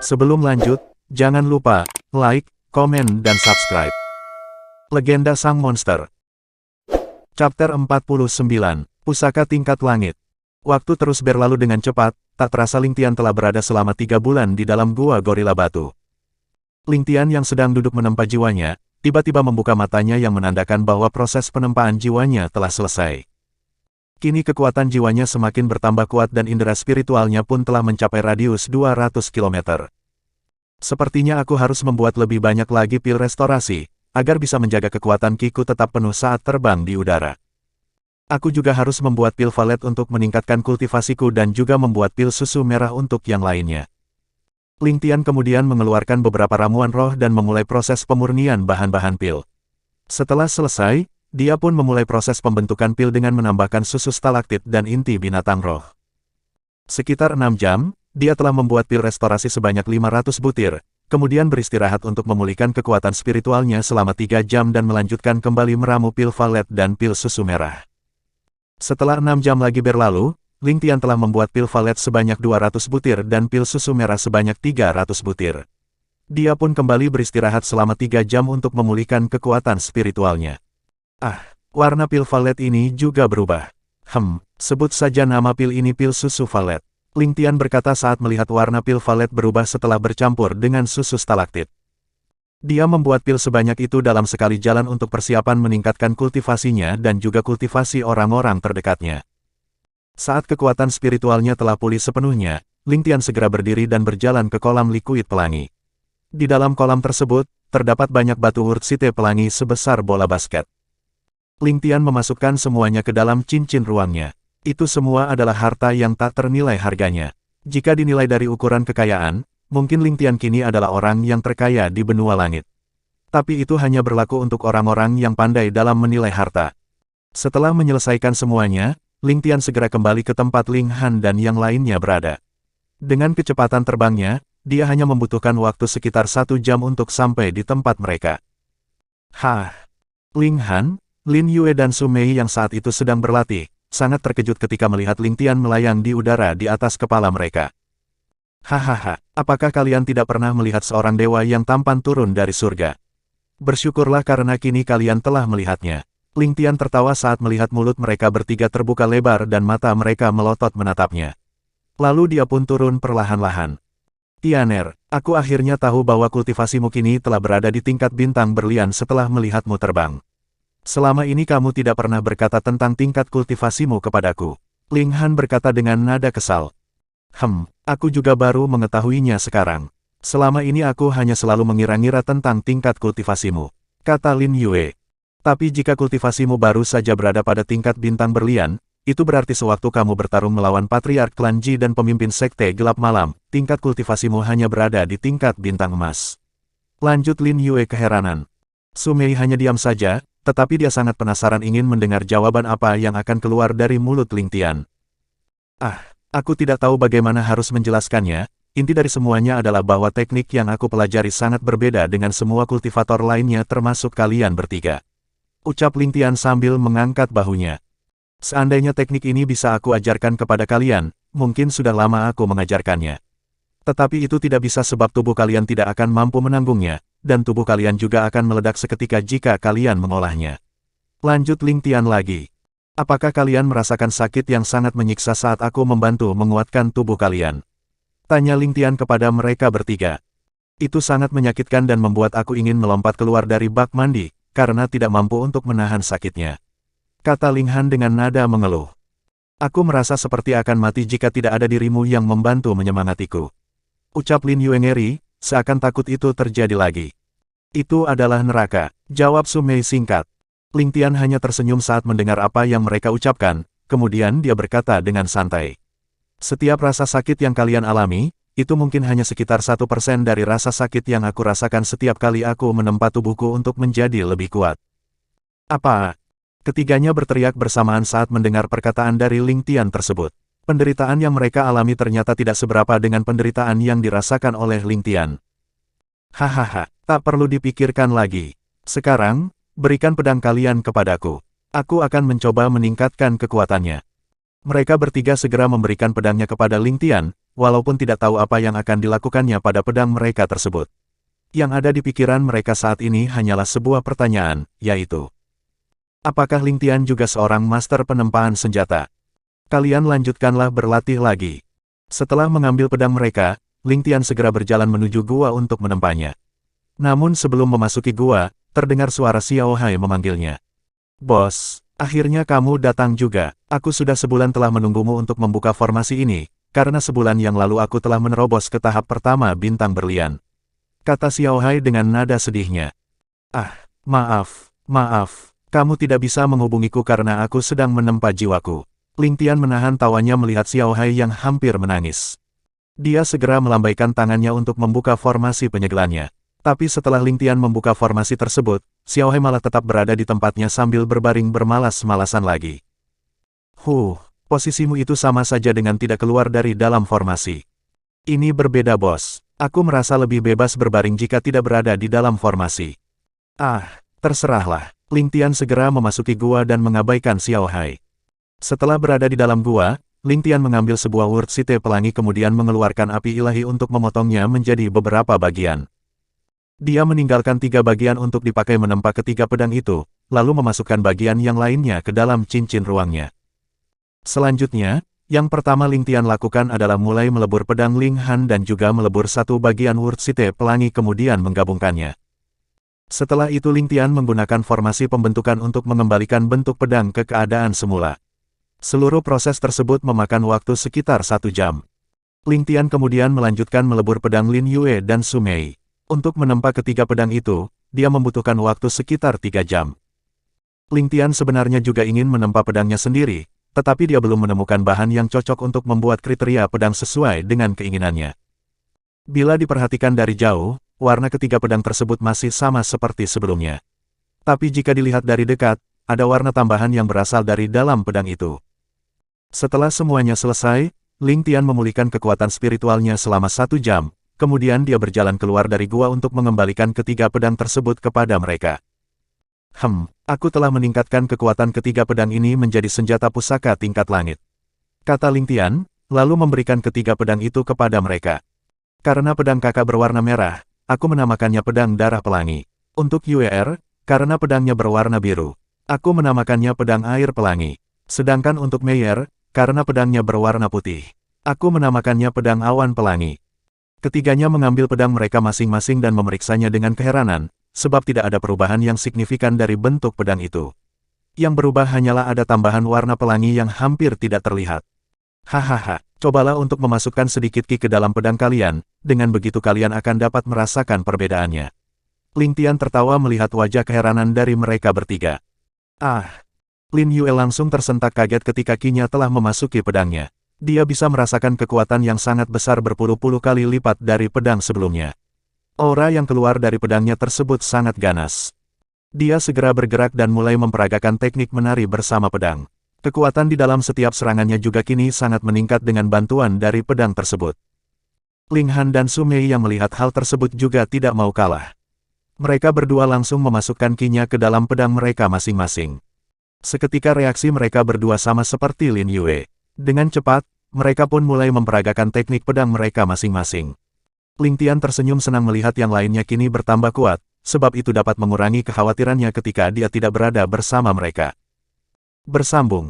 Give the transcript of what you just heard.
Sebelum lanjut, jangan lupa like, komen, dan subscribe. Legenda Sang Monster. Chapter 49, Pusaka Tingkat Langit. Waktu terus berlalu dengan cepat, tak terasa Ling Tian telah berada selama 3 bulan di dalam gua gorila batu. Ling Tian yang sedang duduk menempa jiwanya, tiba-tiba membuka matanya yang menandakan bahwa proses penempaan jiwanya telah selesai. Kini kekuatan jiwanya semakin bertambah kuat dan indera spiritualnya pun telah mencapai radius 200 km. Sepertinya aku harus membuat lebih banyak lagi pil restorasi, agar bisa menjaga kekuatan Kiku tetap penuh saat terbang di udara. Aku juga harus membuat pil valet untuk meningkatkan kultivasiku dan juga membuat pil susu merah untuk yang lainnya. Ling Tian kemudian mengeluarkan beberapa ramuan roh dan memulai proses pemurnian bahan-bahan pil. Setelah selesai, dia pun memulai proses pembentukan pil dengan menambahkan susu stalaktit dan inti binatang roh. Sekitar 6 jam, dia telah membuat pil restorasi sebanyak 500 butir, kemudian beristirahat untuk memulihkan kekuatan spiritualnya selama 3 jam dan melanjutkan kembali meramu pil valet dan pil susu merah. Setelah 6 jam lagi berlalu, Ling Tian telah membuat pil valet sebanyak 200 butir dan pil susu merah sebanyak 300 butir. Dia pun kembali beristirahat selama 3 jam untuk memulihkan kekuatan spiritualnya. Warna pil valet ini juga berubah. Sebut saja nama pil ini pil susu valet. Ling Tian berkata saat melihat warna pil valet berubah setelah bercampur dengan susu stalaktit. Dia membuat pil sebanyak itu dalam sekali jalan untuk persiapan meningkatkan kultivasinya dan juga kultivasi orang-orang terdekatnya. Saat kekuatan spiritualnya telah pulih sepenuhnya, Ling Tian segera berdiri dan berjalan ke kolam likuid pelangi. Di dalam kolam tersebut, terdapat banyak batu wurtsite pelangi sebesar bola basket. Ling Tian memasukkan semuanya ke dalam cincin ruangnya. Itu semua adalah harta yang tak ternilai harganya. Jika dinilai dari ukuran kekayaan, mungkin Ling Tian kini adalah orang yang terkaya di benua langit. Tapi itu hanya berlaku untuk orang-orang yang pandai dalam menilai harta. Setelah menyelesaikan semuanya, Ling Tian segera kembali ke tempat Ling Han dan yang lainnya berada. Dengan kecepatan terbangnya, dia hanya membutuhkan waktu sekitar 1 jam untuk sampai di tempat mereka. Ling Han, Lin Yue dan Su Mei yang saat itu sedang berlatih, sangat terkejut ketika melihat Ling Tian melayang di udara di atas kepala mereka. Apakah kalian tidak pernah melihat seorang dewa yang tampan turun dari surga? Bersyukurlah karena kini kalian telah melihatnya. Ling Tian tertawa saat melihat mulut mereka bertiga terbuka lebar dan mata mereka melotot menatapnya. Lalu dia pun turun perlahan-lahan. Tianer, aku akhirnya tahu bahwa kultivasimu kini telah berada di tingkat bintang berlian setelah melihatmu terbang. Selama ini kamu tidak pernah berkata tentang tingkat kultivasimu kepadaku. Ling Han berkata dengan nada kesal. Aku juga baru mengetahuinya sekarang. Selama ini aku hanya selalu mengira-ngira tentang tingkat kultivasimu, kata Lin Yue. Tapi jika kultivasimu baru saja berada pada tingkat bintang berlian, itu berarti sewaktu kamu bertarung melawan Patriark Klan Ji dan pemimpin Sekte Gelap Malam, tingkat kultivasimu hanya berada di tingkat bintang emas. Lanjut Lin Yue keheranan. Su Mei hanya diam saja, tetapi dia sangat penasaran ingin mendengar jawaban apa yang akan keluar dari mulut Ling Tian. Aku tidak tahu bagaimana harus menjelaskannya, inti dari semuanya adalah bahwa teknik yang aku pelajari sangat berbeda dengan semua kultivator lainnya termasuk kalian bertiga. Ucap Ling Tian sambil mengangkat bahunya. Seandainya teknik ini bisa aku ajarkan kepada kalian, mungkin sudah lama aku mengajarkannya. Tetapi itu tidak bisa sebab tubuh kalian tidak akan mampu menanggungnya, dan tubuh kalian juga akan meledak seketika jika kalian mengolahnya. Lanjut Ling Tian lagi. Apakah kalian merasakan sakit yang sangat menyiksa saat aku membantu menguatkan tubuh kalian? Tanya Ling Tian kepada mereka bertiga. Itu sangat menyakitkan dan membuat aku ingin melompat keluar dari bak mandi, karena tidak mampu untuk menahan sakitnya. Kata Ling Han dengan nada mengeluh. Aku merasa seperti akan mati jika tidak ada dirimu yang membantu menyemangatiku. Ucap Lin Yue ngeri, seakan takut itu terjadi lagi. Itu adalah neraka, jawab Su Mei singkat. Ling Tian hanya tersenyum saat mendengar apa yang mereka ucapkan, kemudian dia berkata dengan santai. Setiap rasa sakit yang kalian alami, itu mungkin hanya sekitar 1% dari rasa sakit yang aku rasakan setiap kali aku menempa tubuhku untuk menjadi lebih kuat. Apa? Ketiganya berteriak bersamaan saat mendengar perkataan dari Ling Tian tersebut. Penderitaan yang mereka alami ternyata tidak seberapa dengan penderitaan yang dirasakan oleh Ling Tian. Tak perlu dipikirkan lagi. Sekarang, berikan pedang kalian kepadaku. Aku akan mencoba meningkatkan kekuatannya. Mereka bertiga segera memberikan pedangnya kepada Ling Tian, walaupun tidak tahu apa yang akan dilakukannya pada pedang mereka tersebut. Yang ada di pikiran mereka saat ini hanyalah sebuah pertanyaan, yaitu, apakah Ling Tian juga seorang master penempaan senjata? Kalian lanjutkanlah berlatih lagi. Setelah mengambil pedang mereka, Ling Tian segera berjalan menuju gua untuk menempanya. Namun sebelum memasuki gua, terdengar suara Xiao Hai memanggilnya. Bos, akhirnya kamu datang juga. Aku sudah sebulan telah menunggumu untuk membuka formasi ini, karena sebulan yang lalu aku telah menerobos ke tahap pertama bintang berlian. Kata Xiao Hai dengan nada sedihnya. Ah, maaf, kamu tidak bisa menghubungiku karena aku sedang menempa jiwaku. Ling Tian menahan tawanya melihat Xiao Hai yang hampir menangis. Dia segera melambaikan tangannya untuk membuka formasi penyegelannya. Tapi setelah Ling Tian membuka formasi tersebut, Xiao Hai malah tetap berada di tempatnya sambil berbaring bermalas-malasan lagi. Posisimu itu sama saja dengan tidak keluar dari dalam formasi. Ini berbeda bos. Aku merasa lebih bebas berbaring jika tidak berada di dalam formasi. Ah, terserahlah. Ling Tian segera memasuki gua dan mengabaikan Xiao Hai. Setelah berada di dalam gua, Ling Tian mengambil sebuah word site pelangi kemudian mengeluarkan api ilahi untuk memotongnya menjadi beberapa bagian. Dia meninggalkan 3 bagian untuk dipakai menempa ketiga pedang itu, lalu memasukkan bagian yang lainnya ke dalam cincin ruangnya. Selanjutnya, yang pertama Ling Tian lakukan adalah mulai melebur pedang Ling Han dan juga melebur satu bagian word site pelangi kemudian menggabungkannya. Setelah itu Ling Tian menggunakan formasi pembentukan untuk mengembalikan bentuk pedang ke keadaan semula. Seluruh proses tersebut memakan waktu sekitar 1 jam. Ling Tian kemudian melanjutkan melebur pedang Lin Yue dan Su Mei. Untuk menempa ketiga pedang itu, dia membutuhkan waktu sekitar 3 jam. Ling Tian sebenarnya juga ingin menempa pedangnya sendiri, tetapi dia belum menemukan bahan yang cocok untuk membuat kriteria pedang sesuai dengan keinginannya. Bila diperhatikan dari jauh, warna ketiga pedang tersebut masih sama seperti sebelumnya. Tapi jika dilihat dari dekat, ada warna tambahan yang berasal dari dalam pedang itu. Setelah semuanya selesai, Ling Tian memulihkan kekuatan spiritualnya selama 1 jam, kemudian dia berjalan keluar dari gua untuk mengembalikan ketiga pedang tersebut kepada mereka. Aku telah meningkatkan kekuatan ketiga pedang ini menjadi senjata pusaka tingkat langit. Kata Ling Tian, lalu memberikan ketiga pedang itu kepada mereka. Karena pedang kakak berwarna merah, aku menamakannya pedang darah pelangi. Untuk Yuer, karena pedangnya berwarna biru, aku menamakannya pedang air pelangi. Sedangkan untuk Meier, karena pedangnya berwarna putih, aku menamakannya pedang awan pelangi. Ketiganya mengambil pedang mereka masing-masing dan memeriksanya dengan keheranan, sebab tidak ada perubahan yang signifikan dari bentuk pedang itu. Yang berubah hanyalah ada tambahan warna pelangi yang hampir tidak terlihat. Hahaha, cobalah untuk memasukkan sedikit ki ke dalam pedang kalian, dengan begitu kalian akan dapat merasakan perbedaannya. Ling Tian tertawa melihat wajah keheranan dari mereka bertiga. Lin Yue langsung tersentak kaget ketika kinya telah memasuki pedangnya. Dia bisa merasakan kekuatan yang sangat besar berpuluh-puluh kali lipat dari pedang sebelumnya. Aura yang keluar dari pedangnya tersebut sangat ganas. Dia segera bergerak dan mulai memperagakan teknik menari bersama pedang. Kekuatan di dalam setiap serangannya juga kini sangat meningkat dengan bantuan dari pedang tersebut. Ling Han dan Su Mei yang melihat hal tersebut juga tidak mau kalah. Mereka berdua langsung memasukkan kinya ke dalam pedang mereka masing-masing. Seketika reaksi mereka berdua sama seperti Lin Yue. Dengan cepat, mereka pun mulai memperagakan teknik pedang mereka masing-masing. Ling Tian tersenyum senang melihat yang lainnya kini bertambah kuat, sebab itu dapat mengurangi kekhawatirannya ketika dia tidak berada bersama mereka. Bersambung.